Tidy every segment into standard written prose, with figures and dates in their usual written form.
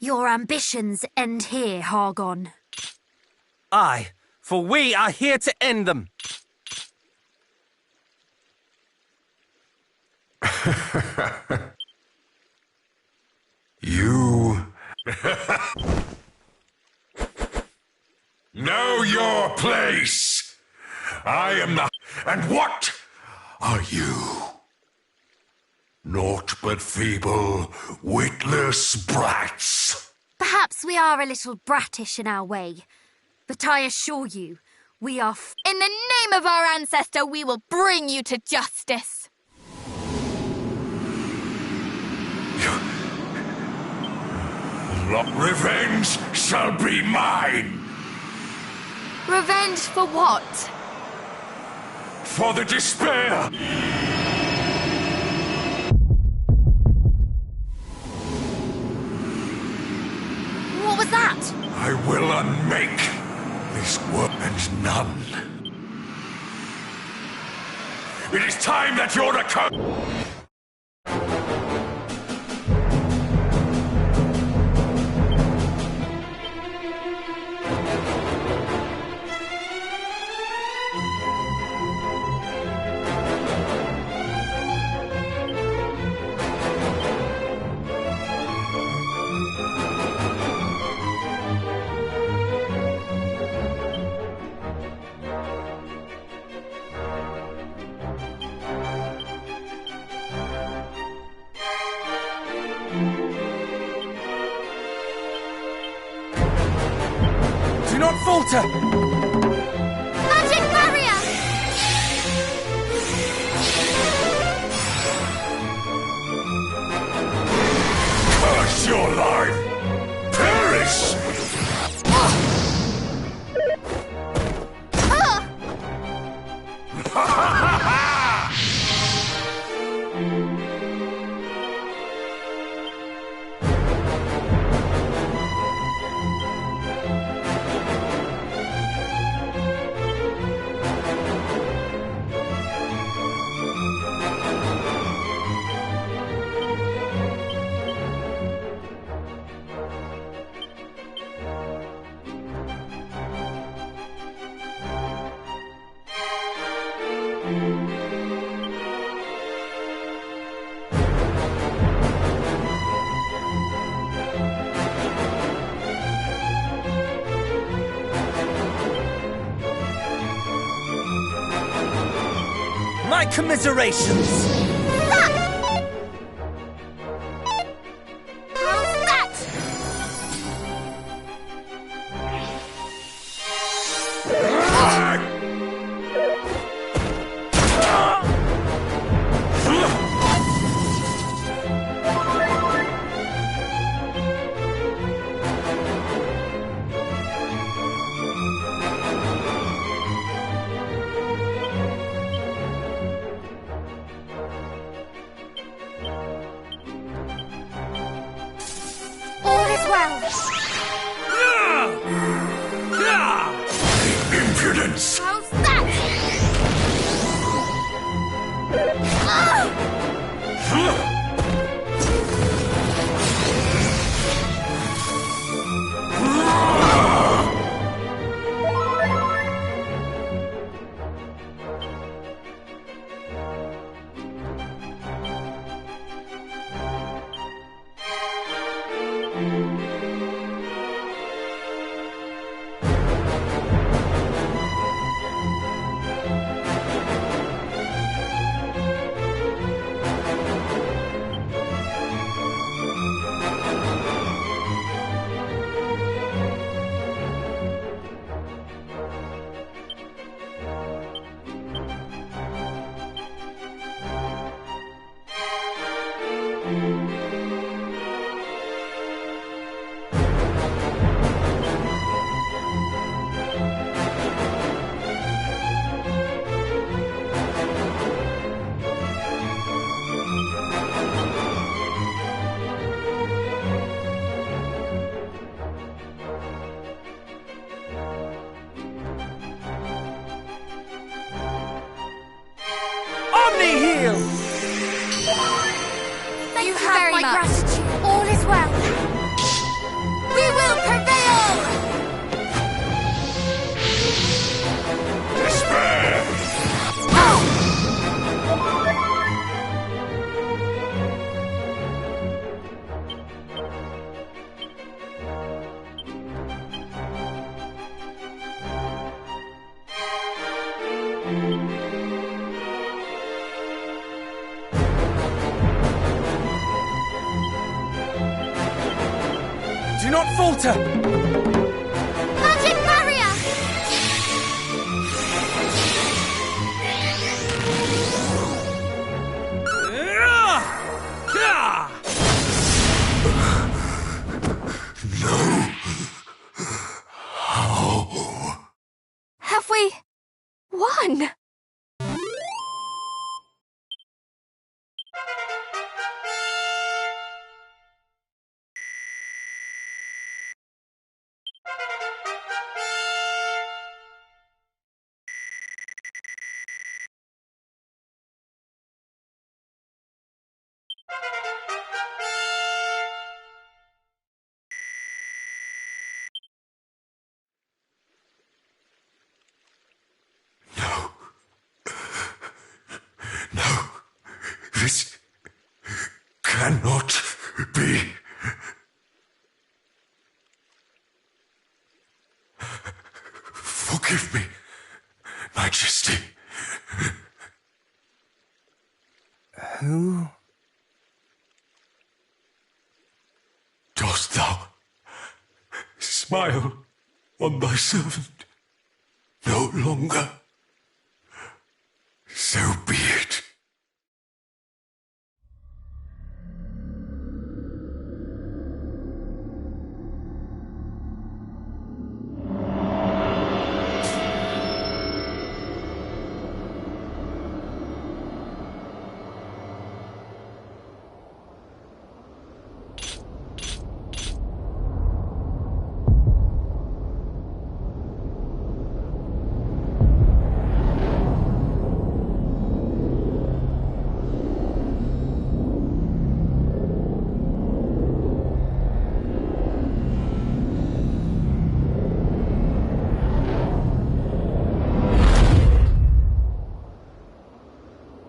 Your ambitions end here, Hargon. Aye, for we are here to end them. You... know your place! I am the... And what are you? Naught but feeble, witless brats. Perhaps we are a little brattish in our way, but I assure you, we are In the name of our ancestor, we will bring you to justice. Revenge shall be mine! Revenge for what? For the despair! What was that? I will unmake this world and none. It is time that your recur... Do not falter! Magic barrier! Curse your life! Perish! My commiserations! How's that? All is well. Impudence! How's that? Omni-heal! You have my gratitude. All is well. We will prevail! Despair! Do not falter! Magic barrier! Have we won? No. This cannot be. Forgive me, Majesty. Who? Dost thou smile on thy servant no longer? So be it.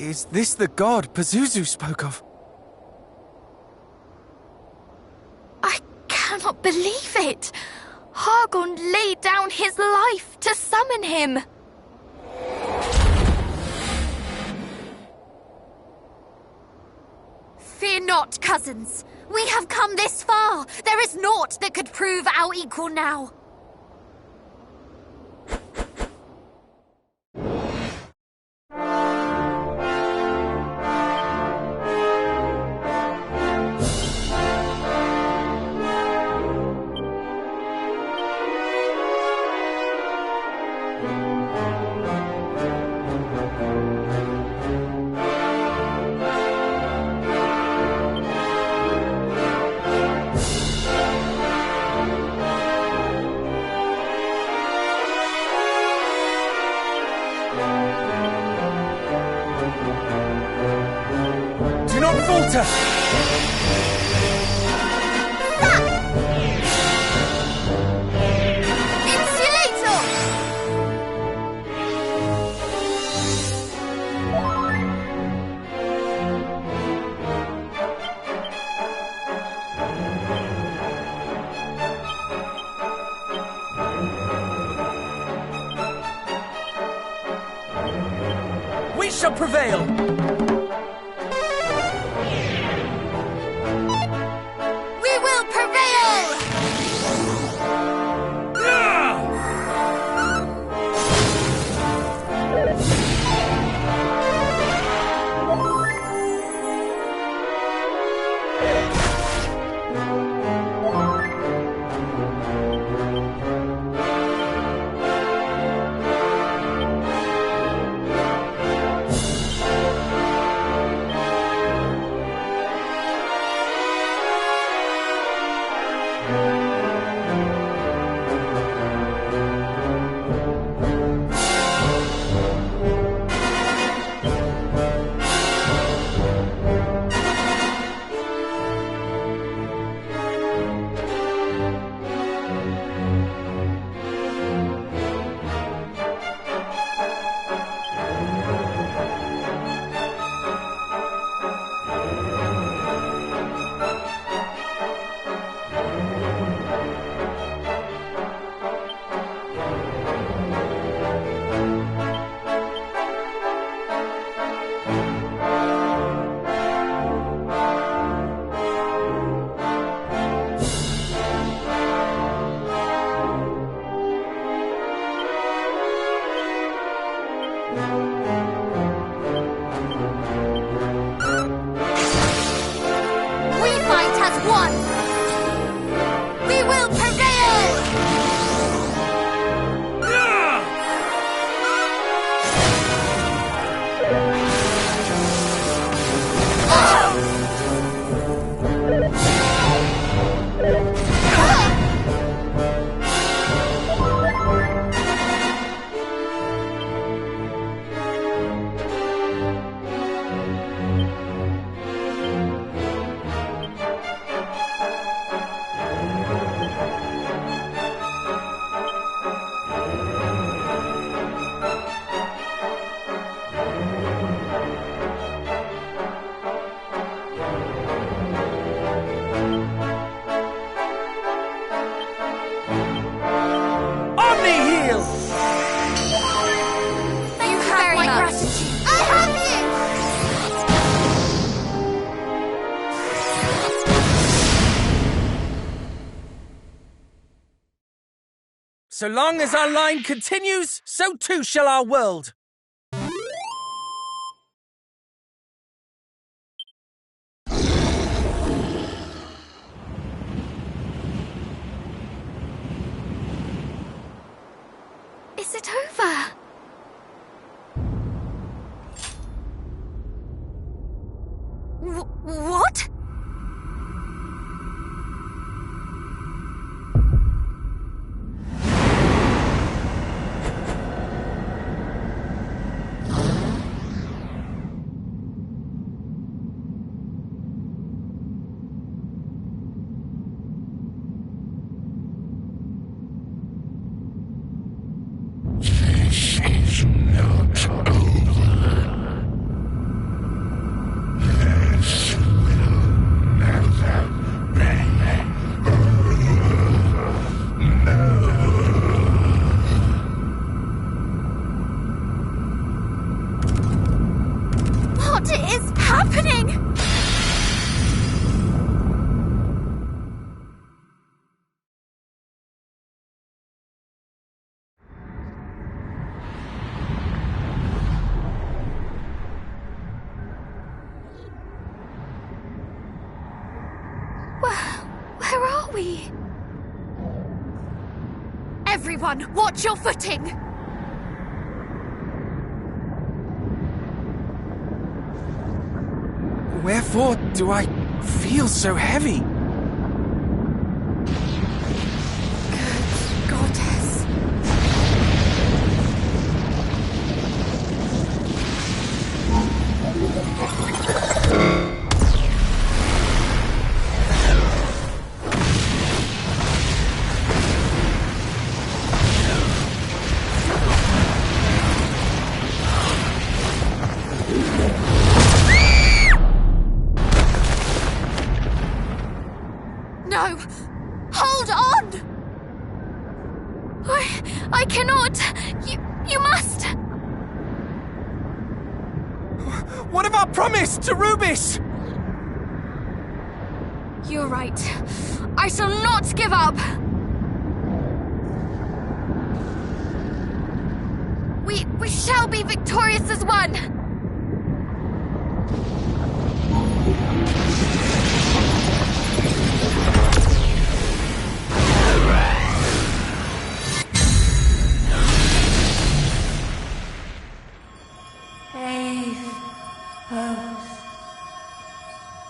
Is this the god Pazuzu spoke of? I cannot believe it! Hargon laid down his life to summon him! Fear not, cousins. We have come this far. There is naught that could prove our equal now. Do not falter! Insulator! We shall prevail! We will prevail! one. We will prevail! So long as our line continues, so too shall our world. Is it over? What? This is not over. This will never be over. No. What is happening? Where are we? Everyone, watch your footing! Wherefore do I feel so heavy? Good goddess. No! Hold on! I cannot. You must. What of our promise to Rubis? You're right. I shall not give up! We shall be victorious as one!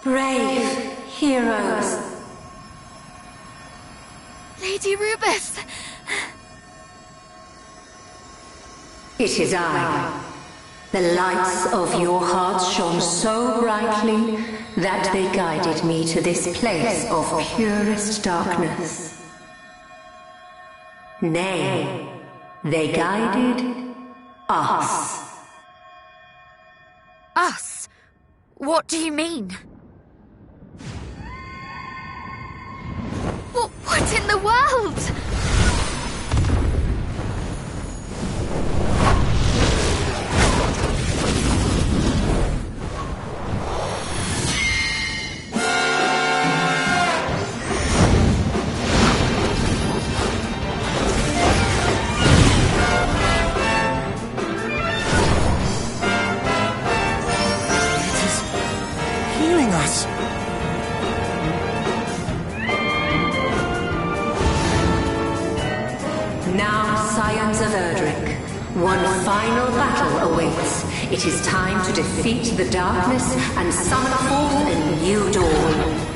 Brave heroes. Lady Rubis. It is I. The lights of your hearts shone so brightly that they guided me to this place of purest darkness. Nay, they guided us. Us? What do you mean? What in the world? Healing us. final battle awaits. It is time to defeat the darkness and summon forth a new dawn.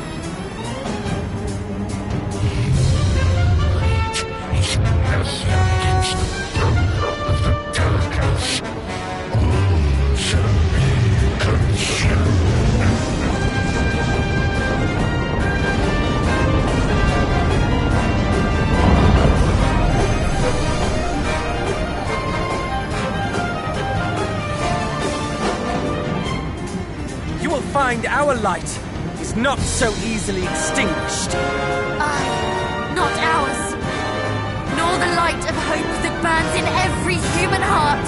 Find our light is not so easily extinguished. Aye, not ours. Nor the light of hope that burns in every human heart.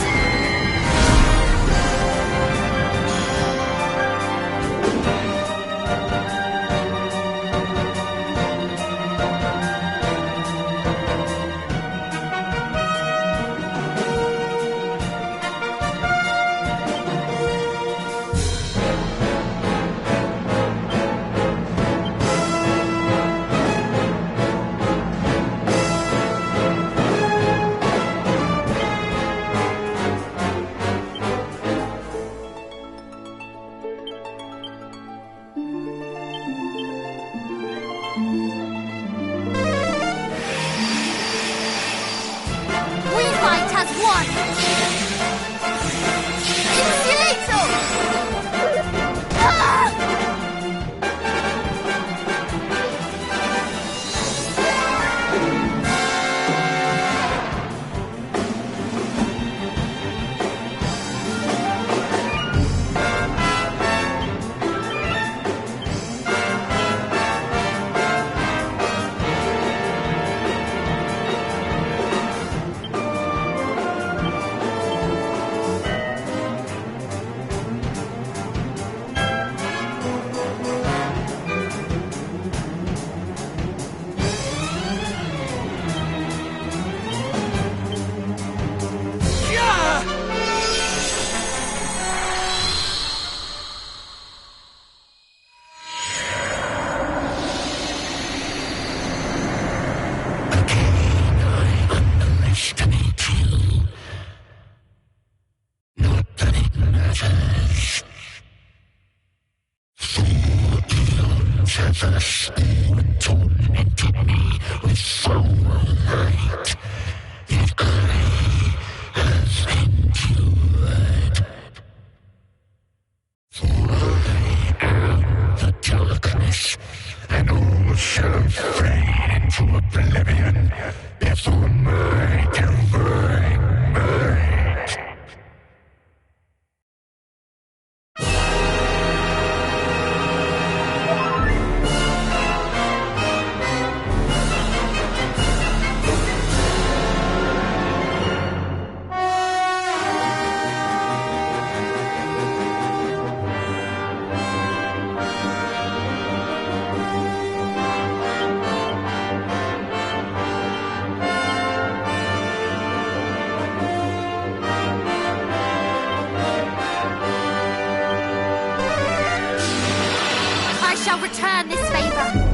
Return this favor.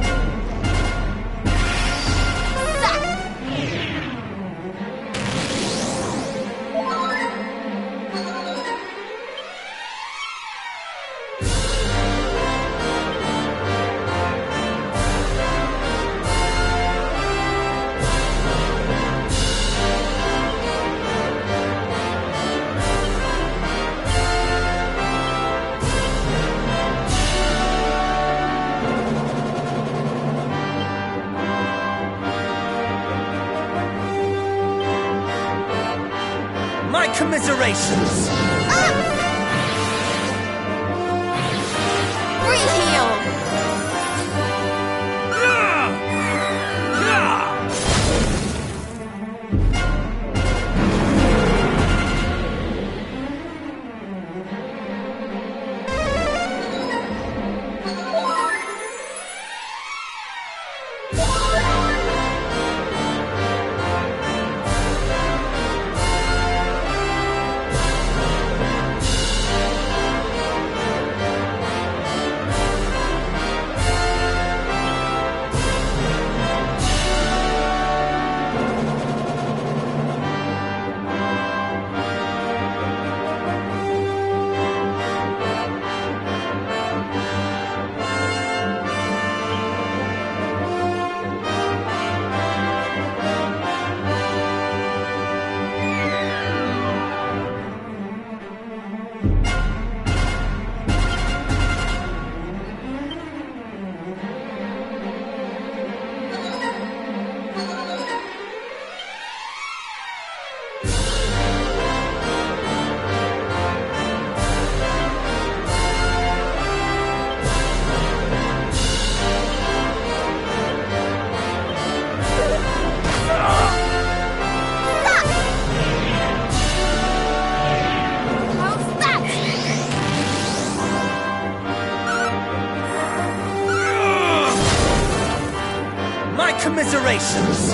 My commiserations! Reheal! commiserations!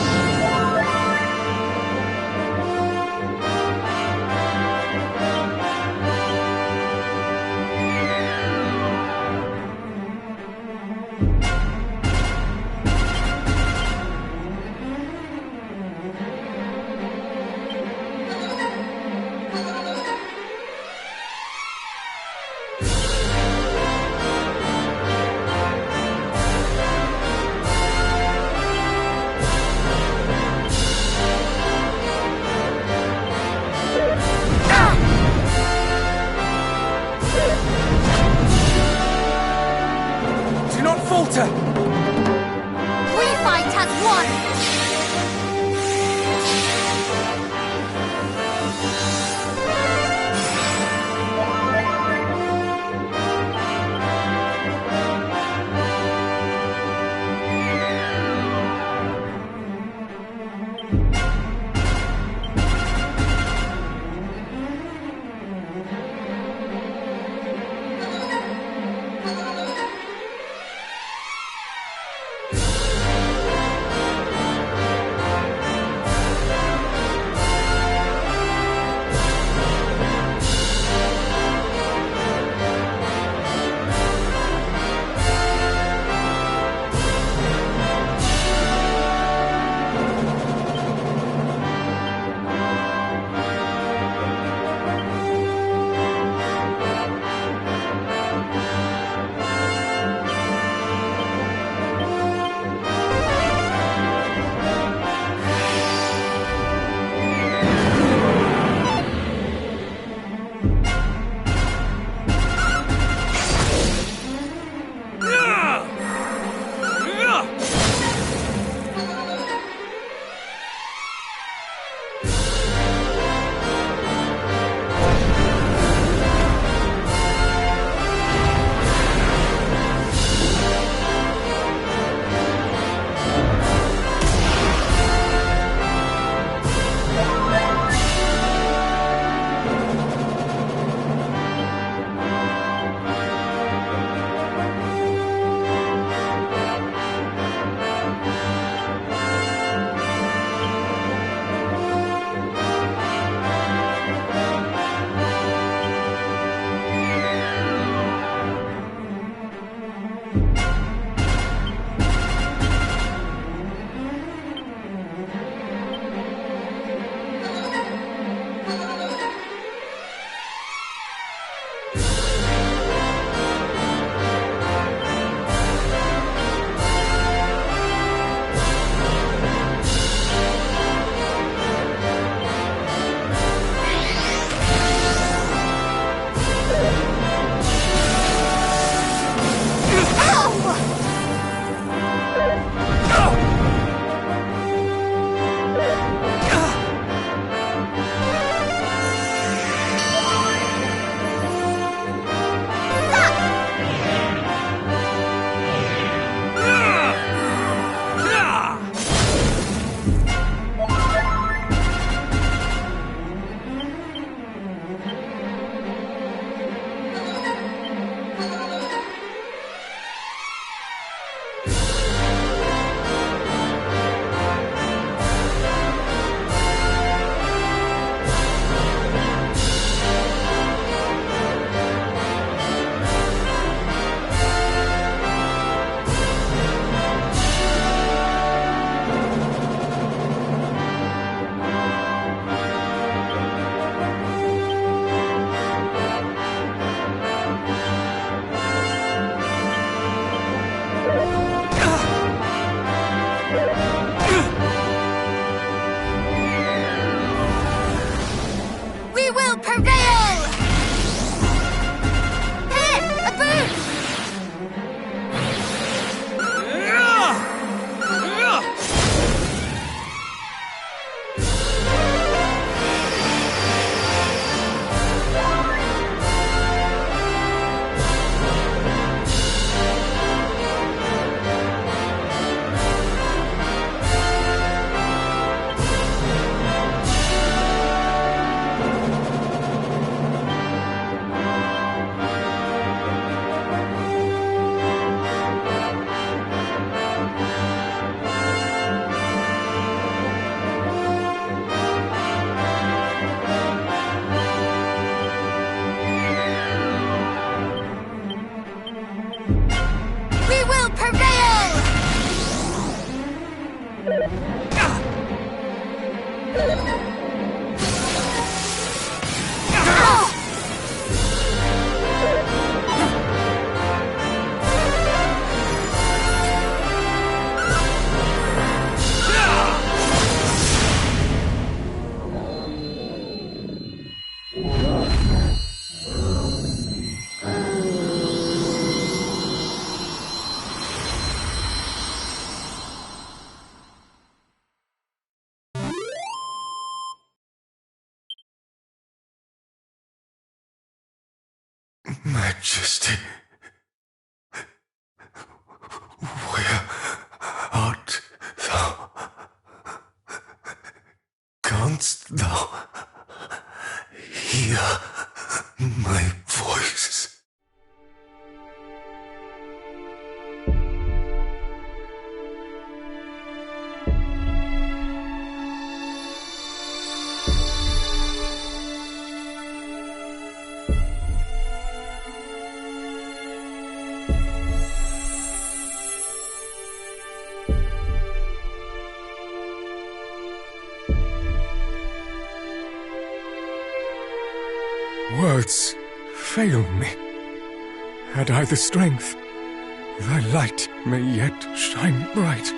Do not falter! We fight as one! Majesty, where art thou? Canst thou hear my voice? Words fail me. Had I the strength, thy light may yet shine bright.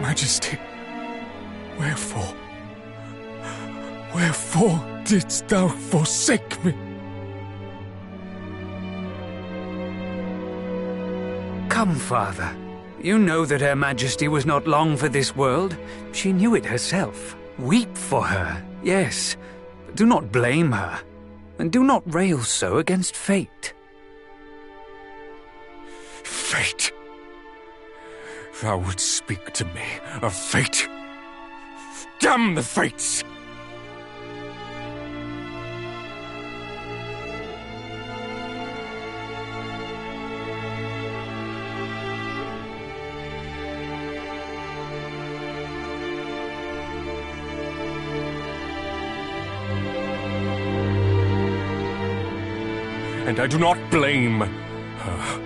Majesty, wherefore? Wherefore didst thou forsake me? Come, Father. You know that Her Majesty was not long for this world. She knew it herself. Weep for her, yes, but do not blame her, and do not rail so against fate. Fate? Thou wouldst speak to me of fate? Damn the fates! And I do not blame her.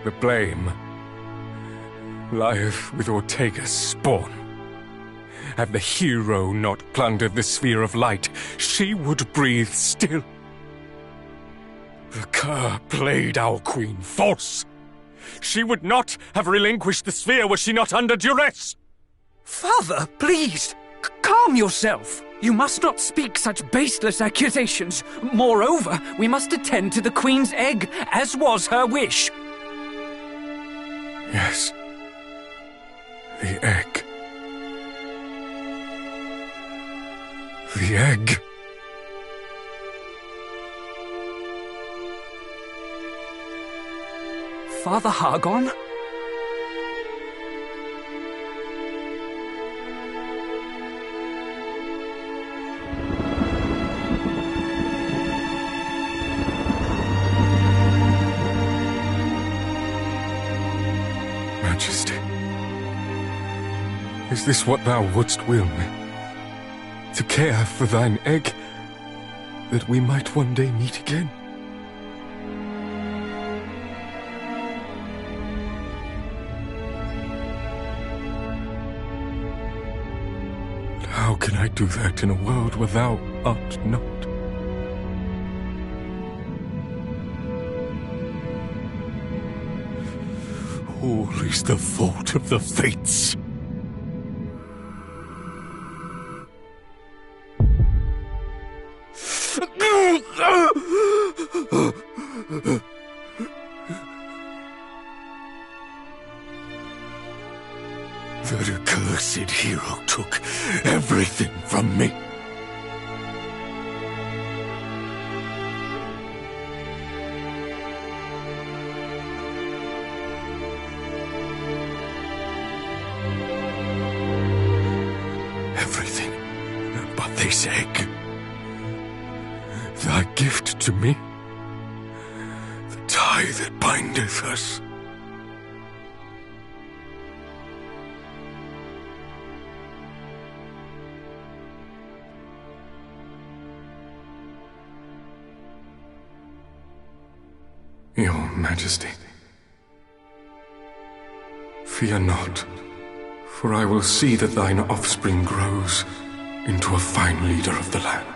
The blame lieth with Ortega's spawn. Had the hero not plundered the sphere of light, she would breathe still. The cur played our queen false. She would not have relinquished the sphere were she not under duress. Father, please, calm yourself. You must not speak such baseless accusations. Moreover, we must attend to the Queen's egg, as was her wish. Yes. The egg. The egg. Father Hargon? Majesty, is this what thou wouldst will me? To care for thine egg, that we might one day meet again? But how can I do that in a world where thou art not? All is the fault of the fates. The accursed hero took everything from me. Everything but this egg. Thy gift to me. The tie that bindeth us. Your Majesty, fear not, for I will see that thine offspring grows into a fine leader of the land.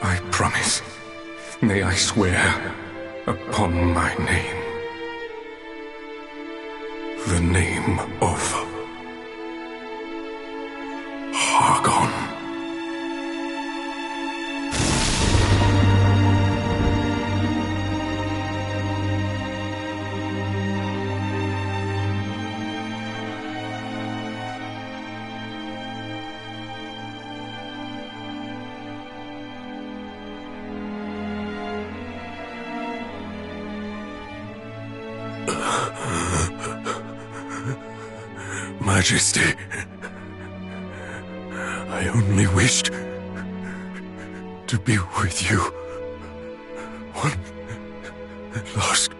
I promise. may I swear upon my name, the name of Hargon. Majesty, I only wished to be with you one last.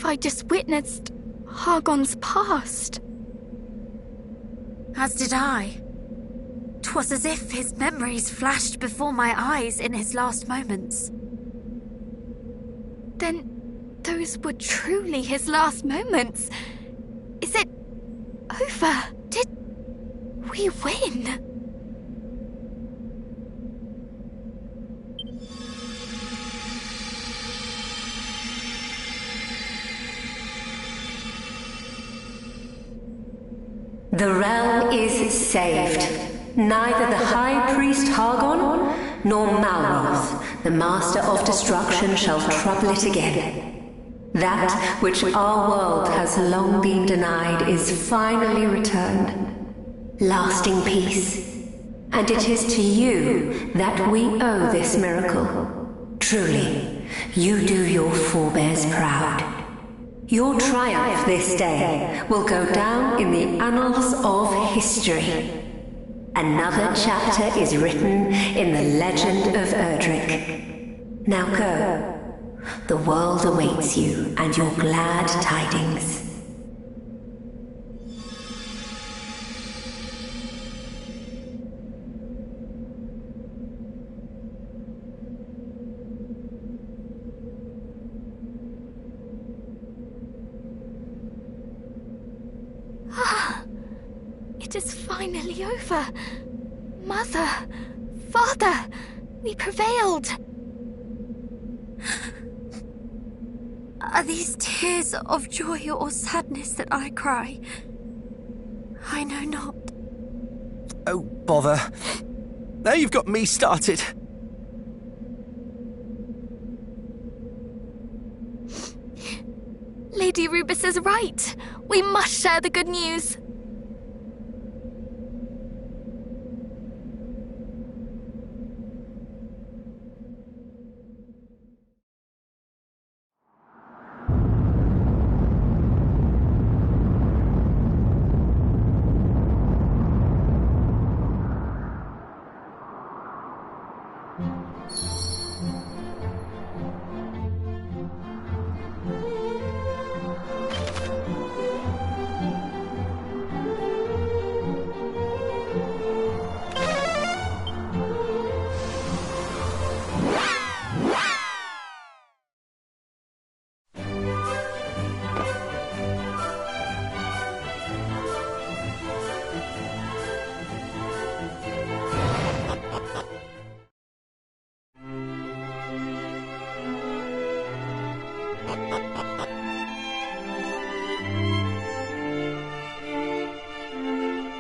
I just witnessed Hargon's past. As did I. 'Twas as if his memories flashed before my eyes in his last moments. Then those were truly his last moments. Is it over? Did we win? The realm is saved. Neither the High Priest Hargon, nor Malroth, the Master of Destruction, shall trouble it again. That which our world has long been denied is finally returned. Lasting peace. And it is to you that we owe this miracle. Truly, you do your forebears proud. Your triumph this day will go down in the annals of history. Another chapter is written in the legend of Erdrick. Now go. The world awaits you and your glad tidings. It is finally over. Mother, Father, we prevailed. Are these tears of joy or sadness that I cry? I know not. Oh, bother. Now you've got me started. Lady Rubus is right. We must share the good news.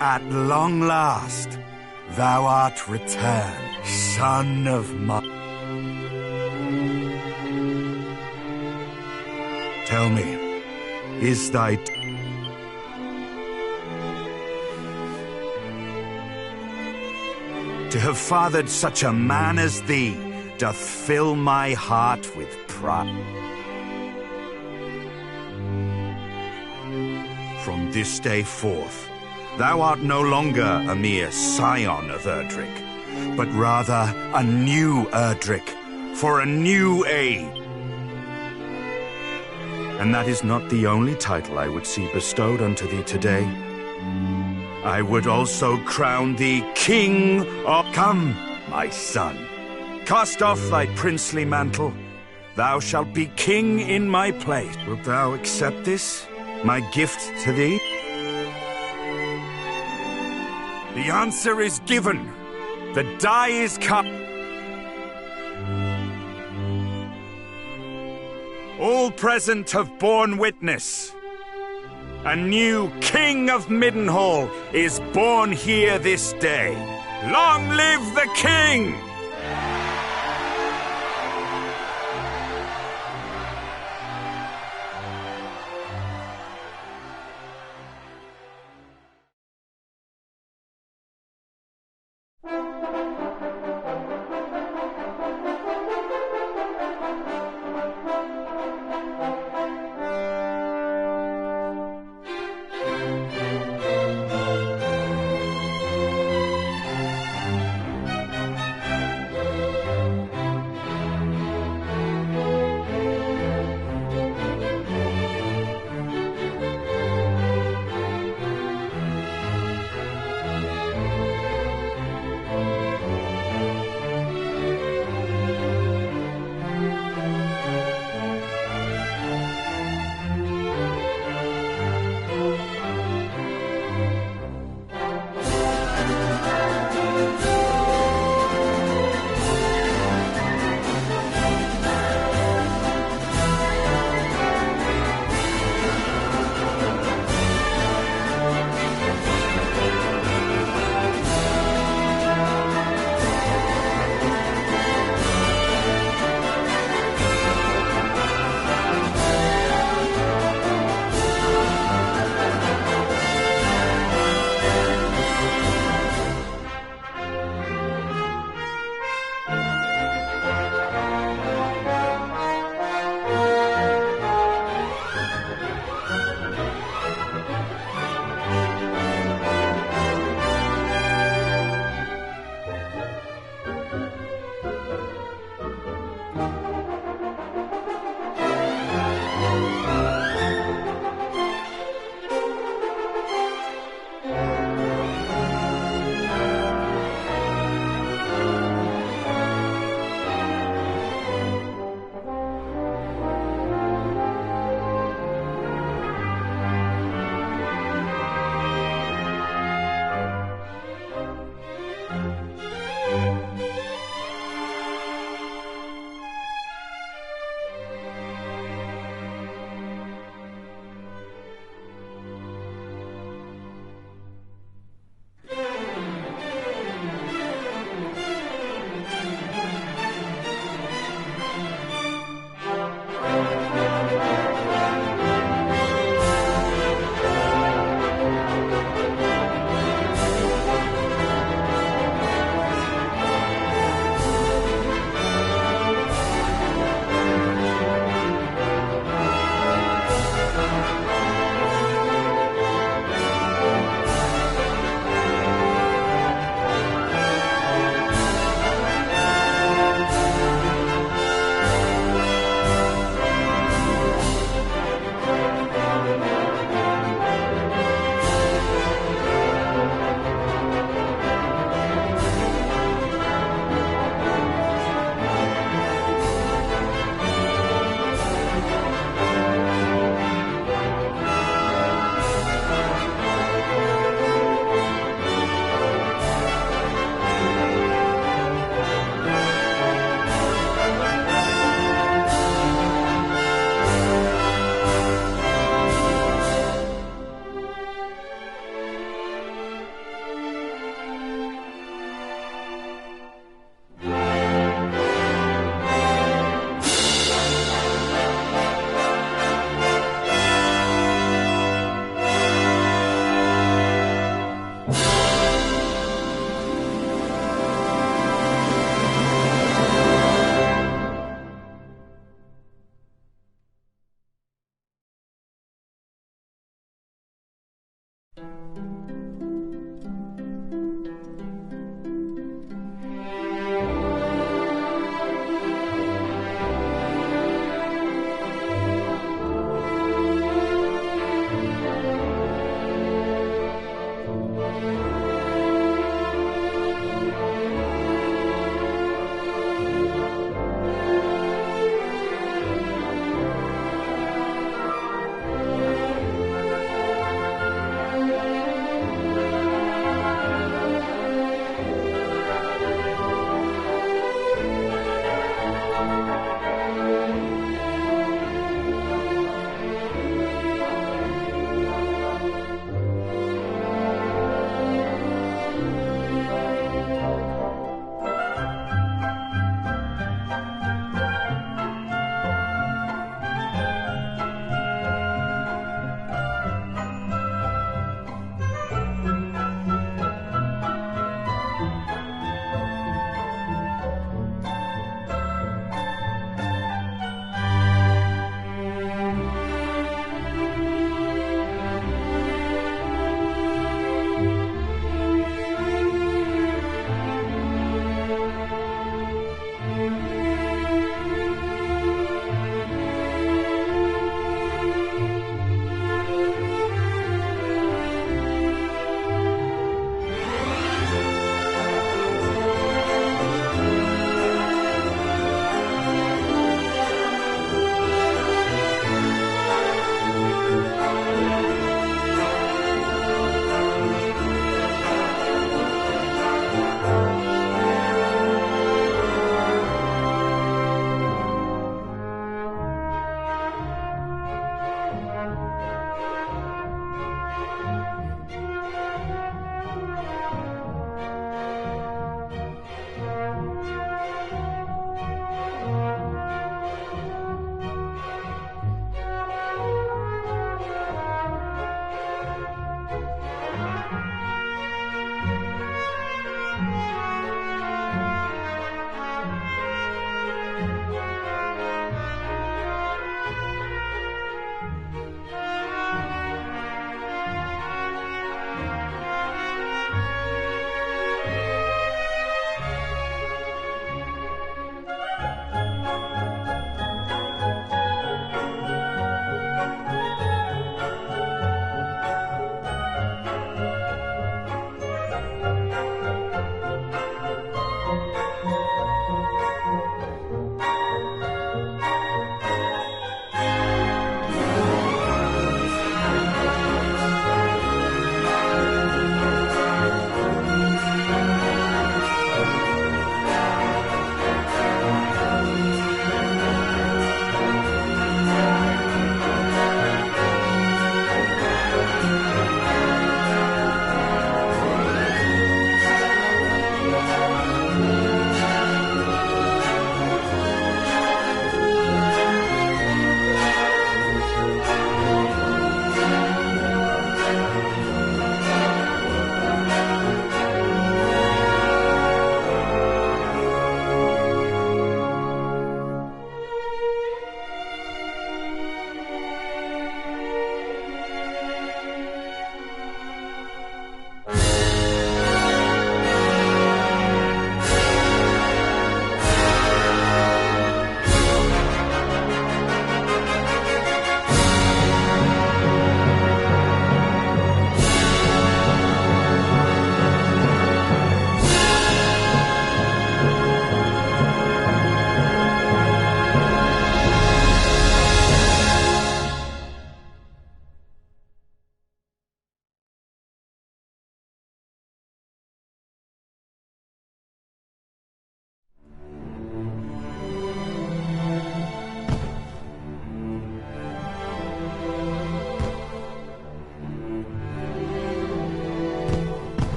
At long last, thou art returned, son of my... Tell me, is thy... To have fathered such a man as thee doth fill my heart with pride. From this day forth, thou art no longer a mere scion of Erdrick, but rather a new Erdrick for a new age. And that is not the only title I would see bestowed unto thee today. I would also crown thee King of... Come, my son. Cast off thy princely mantle. Thou shalt be king in my place. Wilt thou accept this, my gift to thee? The answer is given. The die is cut. All present have borne witness. A new King of Middenhall is born here this day. Long live the King!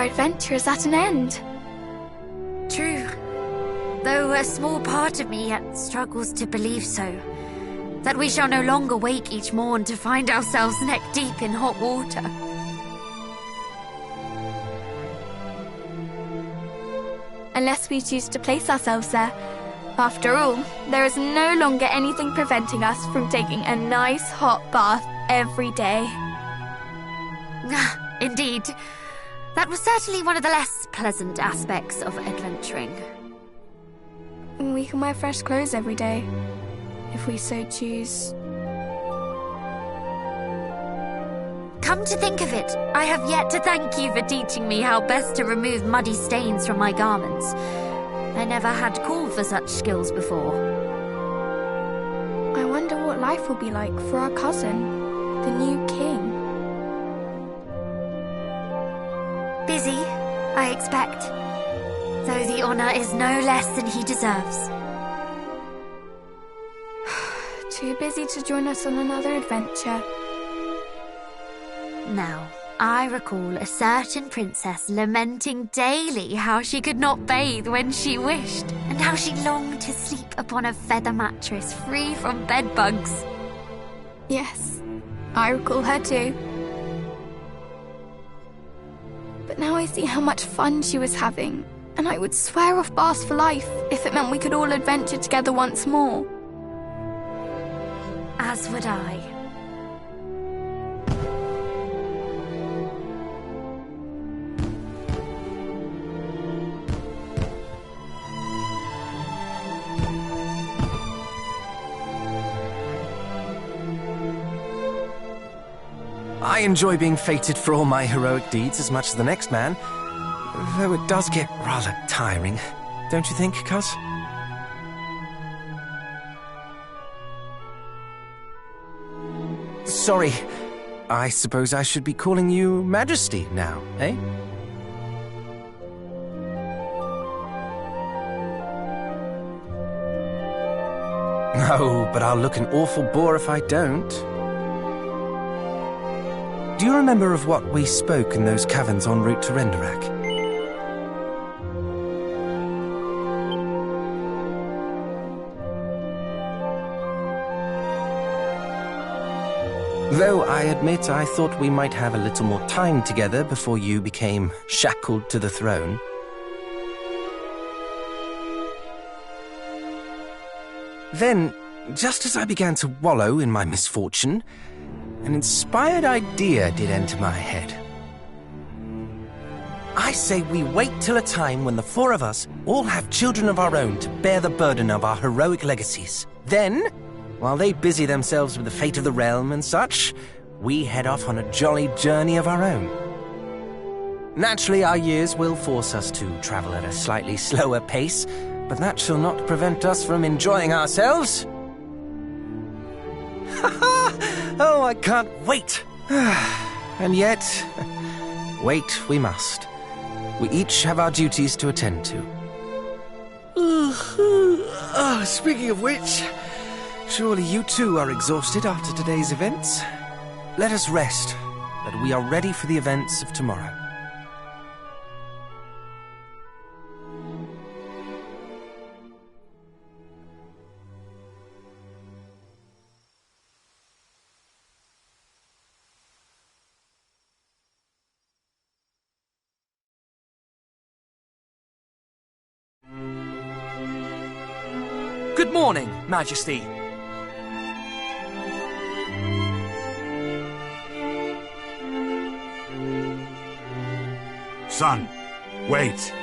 adventure is at an end. True. Though a small part of me yet struggles to believe so. That we shall no longer wake each morn to find ourselves neck deep in hot water. Unless we choose to place ourselves there. After all, there is no longer anything preventing us from taking a nice hot bath every day. Indeed. That was certainly one of the less pleasant aspects of adventuring. We can wear fresh clothes every day, if we so choose. Come to think of it, I have yet to thank you for teaching me how best to remove muddy stains from my garments. I never had call for such skills before. I wonder what life will be like for our cousin, the new king. Busy, I expect. Though the honor is no less than he deserves. Too busy to join us on another adventure. Now, I recall a certain princess lamenting daily how she could not bathe when she wished, and how she longed to sleep upon a feather mattress free from bedbugs. Yes, I recall her too. But now I see how much fun she was having, and I would swear off baths for life if it meant we could all adventure together once more. As would I. I enjoy being fated for all my heroic deeds as much as the next man, though it does get rather tiring, don't you think, cuz? Sorry, I suppose I should be calling you Majesty now, eh? No, but I'll look an awful bore if I don't. Do you remember of what we spoke in those caverns en route to Renderak? Though I admit I thought we might have a little more time together before you became shackled to the throne. Then, just as I began to wallow in my misfortune, an inspired idea did enter my head. I say we wait till a time when the four of us all have children of our own to bear the burden of our heroic legacies. Then, while they busy themselves with the fate of the realm and such, we head off on a jolly journey of our own. Naturally, our years will force us to travel at a slightly slower pace, but that shall not prevent us from enjoying ourselves. Oh, I can't wait! And yet, wait we must. We each have our duties to attend to. Speaking of which, surely you too are exhausted after today's events? Let us rest, that we are ready for the events of tomorrow. Good morning, Majesty. Son, wait.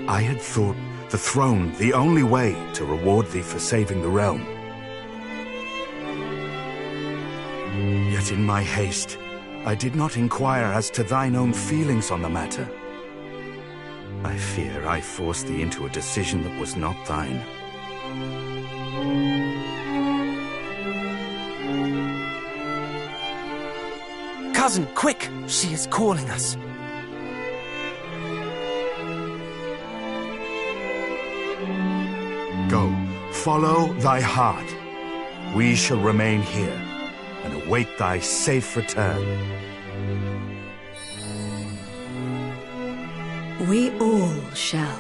I had thought the throne the only way to reward thee for saving the realm. Yet in my haste, I did not inquire as to thine own feelings on the matter. I fear I forced thee into a decision that was not thine. Cousin, quick! She is calling us. Go, follow thy heart. We shall remain here and await thy safe return. We all shall.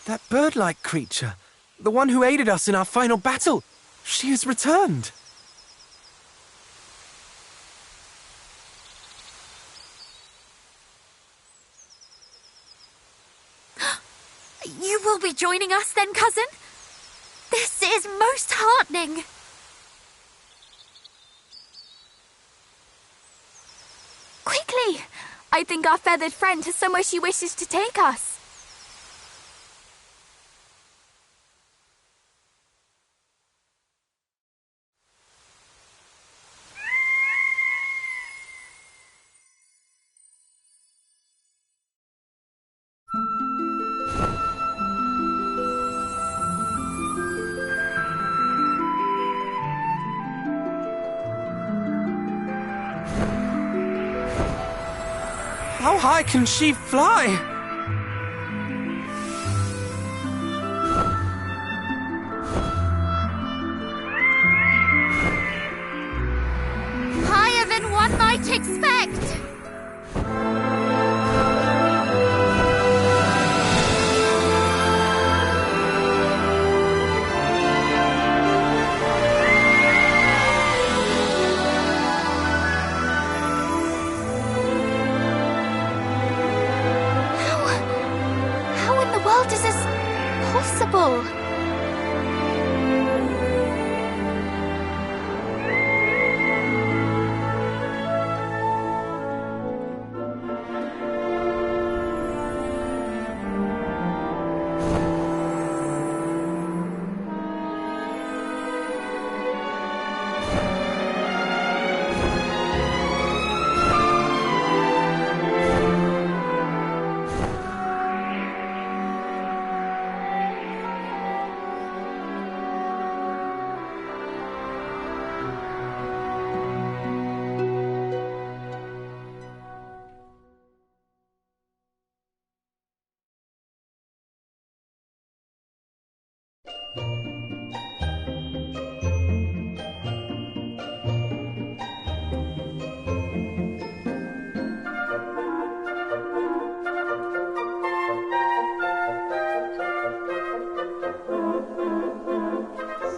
That bird-like creature, the one who aided us in our final battle, she has returned. You will be joining us then, cousin? This is most heartening. Quickly! I think our feathered friend has somewhere she wishes to take us. How high can she fly? Higher than one might expect. How in the world is this possible?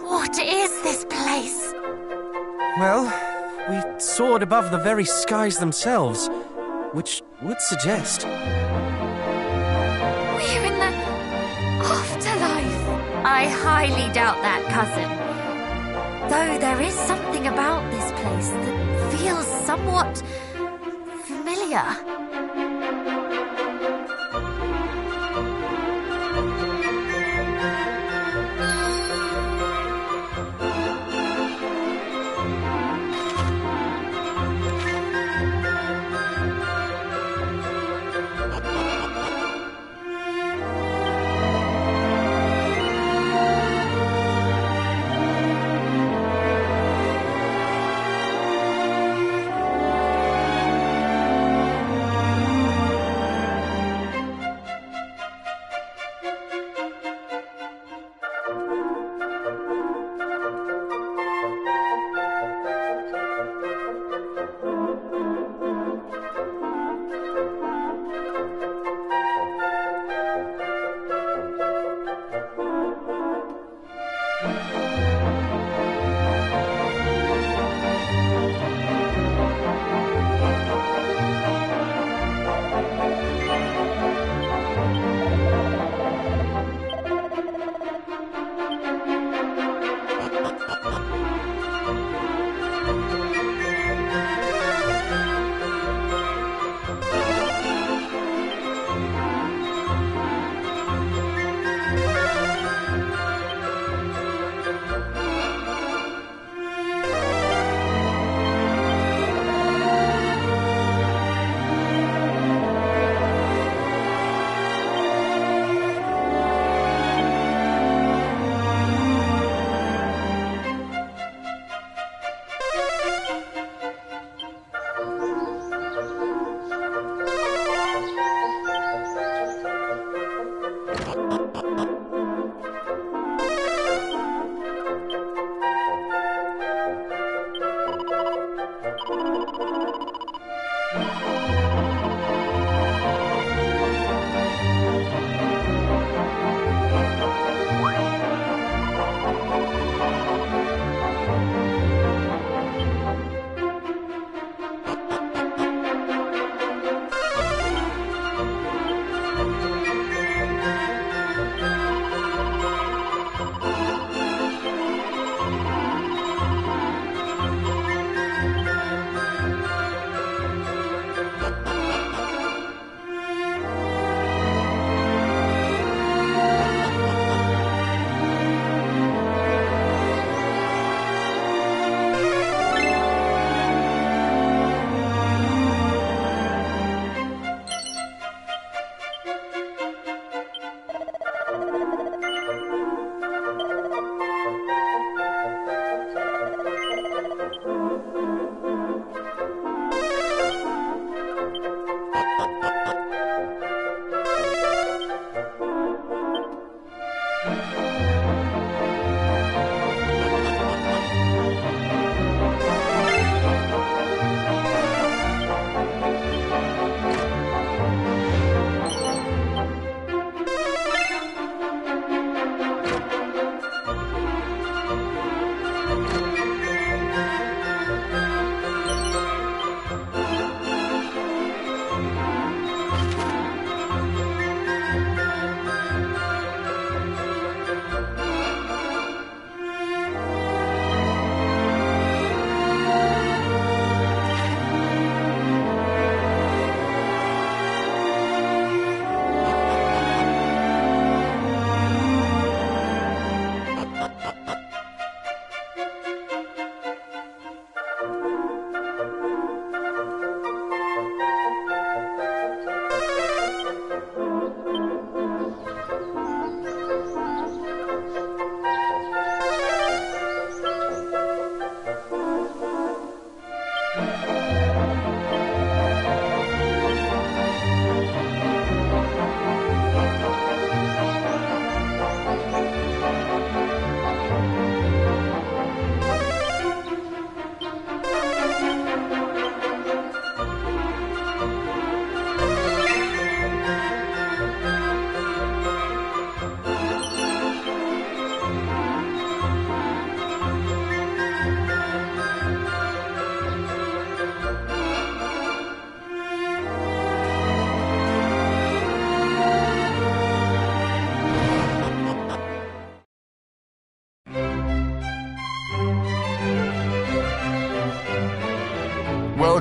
What is this place? Well, we soared above the very skies themselves, which would suggest... We're in the afterlife. I highly doubt that, cousin. Though there is something about this place that feels somewhat familiar.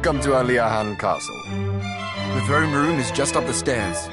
Welcome to Aliahan Castle. The throne room is just up the stairs.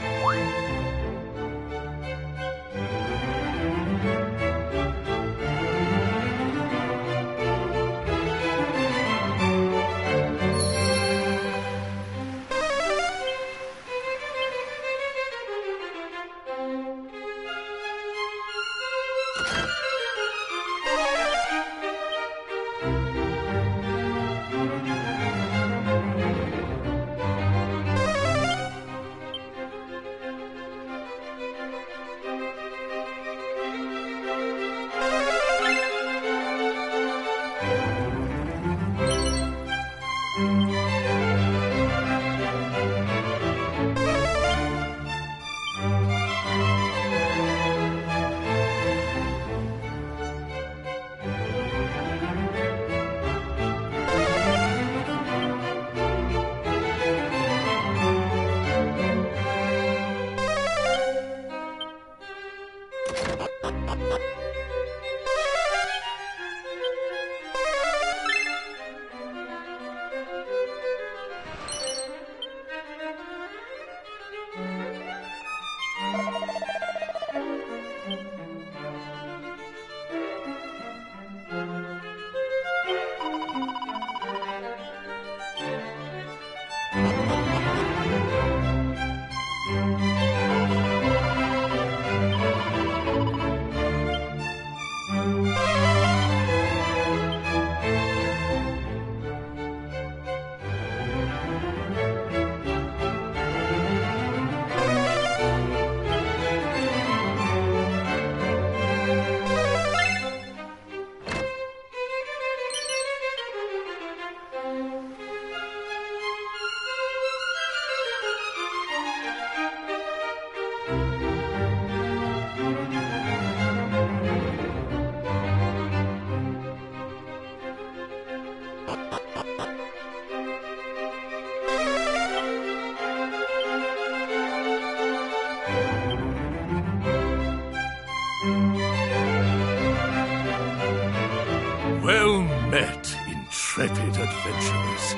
Well met, intrepid adventurers.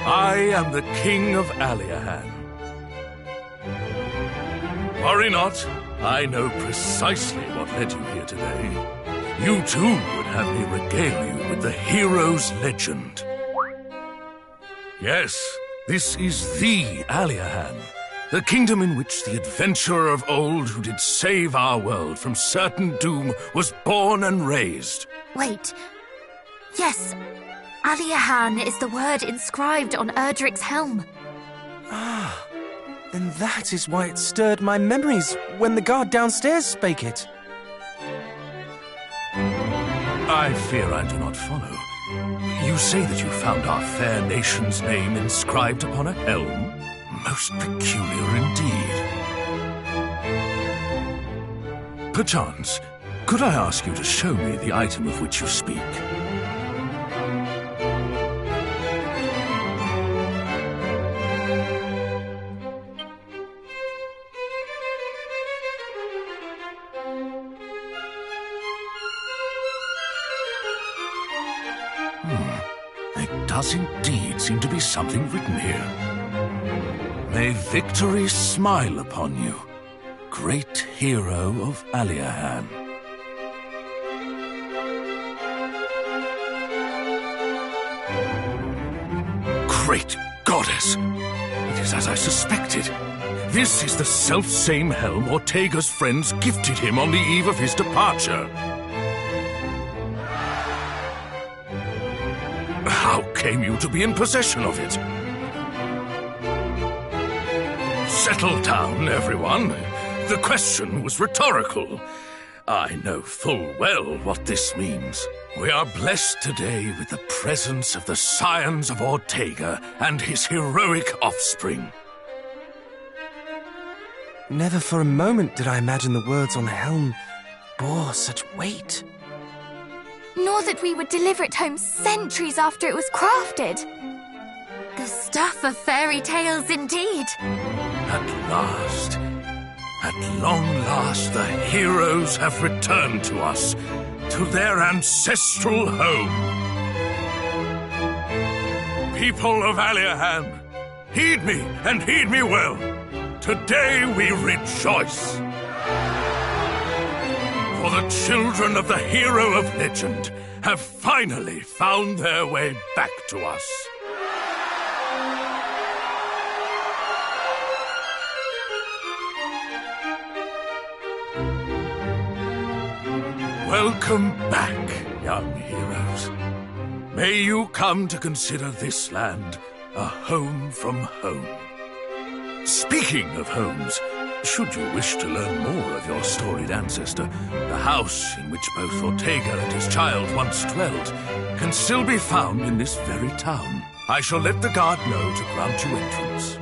I am the King of Aliahan. Worry not, I know precisely what led you here today. You too would have me regale you with the hero's legend. Yes, this is the Aliahan, the kingdom in which the adventurer of old who did save our world from certain doom was born and raised. Wait. Yes, Aliahan is the word inscribed on Erdric's helm. Ah, then that is why it stirred my memories when the guard downstairs spake it. I fear I do not follow. You say that you found our fair nation's name inscribed upon a helm? Most peculiar indeed. Perchance, could I ask you to show me the item of which you speak? There does indeed seem to be something written here. May victory smile upon you, great hero of Aliahan. Great goddess! It is as I suspected. This is the self-same helm Ortega's friends gifted him on the eve of his departure. How came you to be in possession of it? Settle down, everyone. The question was rhetorical. I know full well what this means. We are blessed today with the presence of the scions of Ortega and his heroic offspring. Never for a moment did I imagine the words on the helm bore such weight. Nor that we would deliver it home centuries after it was crafted. The stuff of fairy tales indeed. At long last, the heroes have returned to us, to their ancestral home. People of Aliahan, heed me and heed me well. Today we rejoice. For the children of the hero of legend have finally found their way back to us. Welcome back, young heroes. May you come to consider this land a home from home. Speaking of homes, should you wish to learn more of your storied ancestor, the house in which both Ortega and his child once dwelled can still be found in this very town. I shall let the guard know to grant you entrance.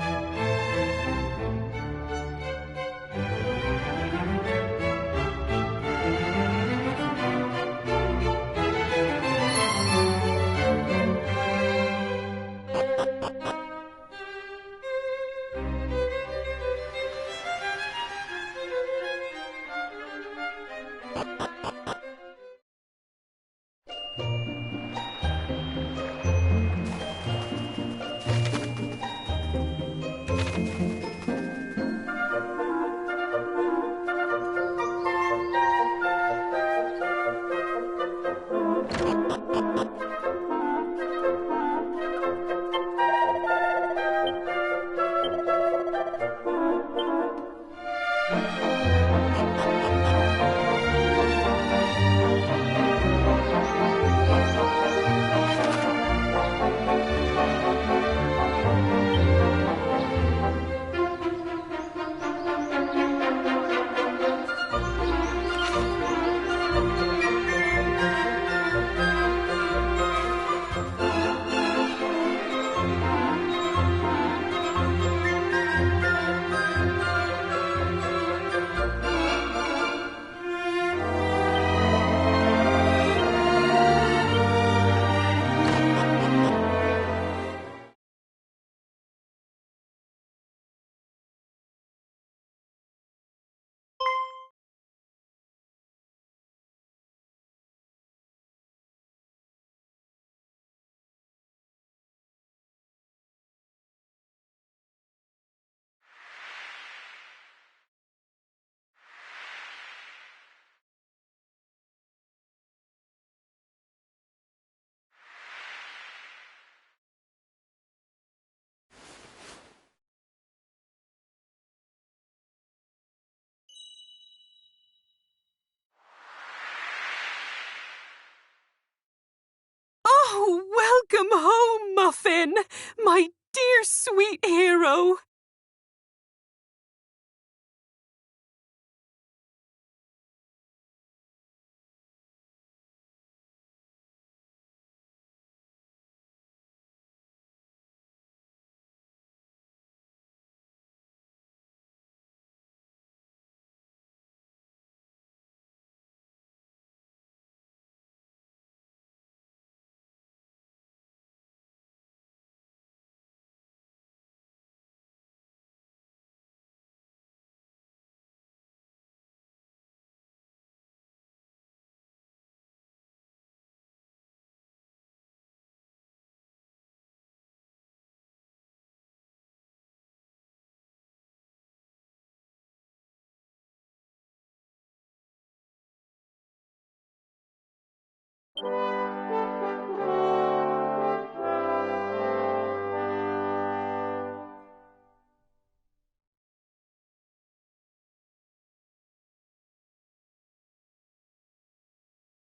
Oh, welcome home, Muffin! My dear sweet hero!